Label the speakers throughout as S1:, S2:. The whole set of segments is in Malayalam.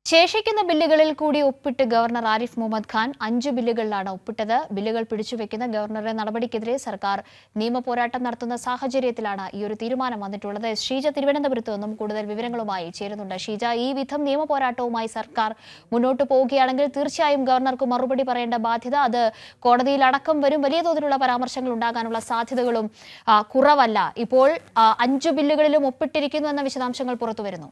S1: ശേഷിക്കുന്ന ബില്ലുകളിൽ കൂടി ഒപ്പിട്ട് ഗവർണർ ആരിഫ് മുഹമ്മദ് ഖാൻ 5 ബില്ലുകളിലാണ് ഒപ്പിട്ടത്. ബില്ലുകൾ പിടിച്ചുവെക്കുന്ന ഗവർണറുടെ നടപടിക്കെതിരെ സർക്കാർ നിയമപോരാട്ടം നടത്തുന്ന സാഹചര്യത്തിലാണ് ഈ ഒരു തീരുമാനം വന്നിട്ടുള്ളത്. ഷീജ തിരുവനന്തപുരത്ത് നിന്നും കൂടുതൽ വിവരങ്ങളുമായി ചേരുന്നുണ്ട്. ഷീജ, ഈ വിധം നിയമപോരാട്ടവുമായി സർക്കാർ മുന്നോട്ട് പോവുകയാണെങ്കിൽ തീർച്ചയായും ഗവർണർക്ക് മറുപടി പറയേണ്ട ബാധ്യത അത് കോടതിയിൽ അടക്കം വരും. വലിയ തോതിലുള്ള പരാമർശങ്ങൾ ഉണ്ടാകാനുള്ള സാധ്യതകളും കുറവല്ല. ഇപ്പോൾ 5 ബില്ലുകളിലും ഒപ്പിട്ടിരിക്കുന്നു എന്ന വിശദാംശങ്ങൾ പുറത്തുവരുന്നു.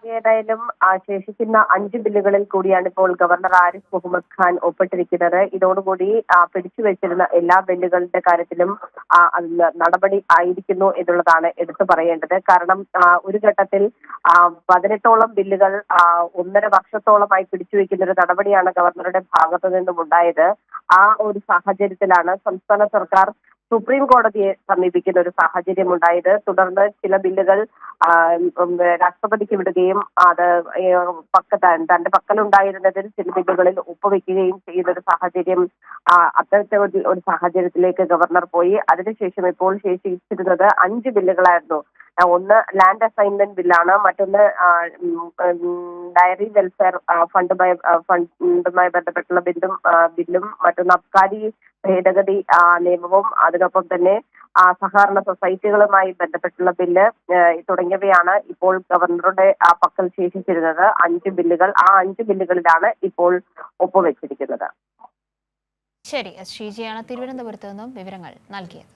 S2: ഏതായാലും ശേഷിക്കുന്ന 5 ബില്ലുകളിൽ കൂടിയാണ് ഇപ്പോൾ ഗവർണർ ആരിഫ് മുഹമ്മദ് ഖാൻ ഒപ്പിട്ടിരിക്കുന്നത്. ഇതോടുകൂടി പിടിച്ചുവെച്ചിരുന്ന എല്ലാ ബില്ലുകളുടെ കാര്യത്തിലും നടപടി ആയിരിക്കുന്നു എന്നുള്ളതാണ് എടുത്തു പറയേണ്ടത്. കാരണം ഒരു ഘട്ടത്തിൽ 18ഓളം ബില്ലുകൾ 1.5 വർഷത്തോളമായി പിടിച്ചുവെക്കുന്ന ഒരു നടപടിയാണ് ഗവർണറുടെ ഭാഗത്തു നിന്നും ഉണ്ടായത്. ആ ഒരു സാഹചര്യത്തിലാണ് സംസ്ഥാന സർക്കാർ സുപ്രീം കോടതിയെ സമീപിക്കുന്ന ഒരു സാഹചര്യം ഉണ്ടായത്. തുടർന്ന് ചില ബില്ലുകൾ രാഷ്ട്രപതിക്ക് വിടുകയും അത് തന്റെ പക്കലുണ്ടായിരുന്നതിൽ ചില ബില്ലുകളിൽ ഒപ്പുവെക്കുകയും ചെയ്യുന്ന ഒരു സാഹചര്യം, അത്തരത്തെ ഒരു സാഹചര്യത്തിലേക്ക് ഗവർണർ പോയി. അതിനുശേഷം ഇപ്പോൾ ശേഷിച്ചിരുന്നത് 5 ബില്ലുകളായിരുന്നു. ഒന്ന് ലാൻഡ് അസൈൻമെന്റ് ബില്ലാണ്, മറ്റൊന്ന് ഡയറി വെൽഫെയർ ഫണ്ടുമായി ബന്ധപ്പെട്ടുള്ള ബില്ലും മറ്റൊന്ന് അബ്കാരി ഭേദഗതി നിയമവും അതിനൊപ്പം തന്നെ സഹകരണ സൊസൈറ്റികളുമായി ബന്ധപ്പെട്ടുള്ള ബില്ല് തുടങ്ങിയവയാണ് ഇപ്പോൾ ഗവർണറുടെ പക്കൽ ശേഷിച്ചിരുന്നത്. 5 ബില്ലുകൾ. ആ 5 ബില്ലുകളിലാണ് ഇപ്പോൾ ഒപ്പുവെച്ചിരിക്കുന്നത്.
S1: ശരി, ഷീജയാണ് തിരുവനന്തപുരത്ത് നിന്നും വിവരങ്ങൾ നൽകിയത്.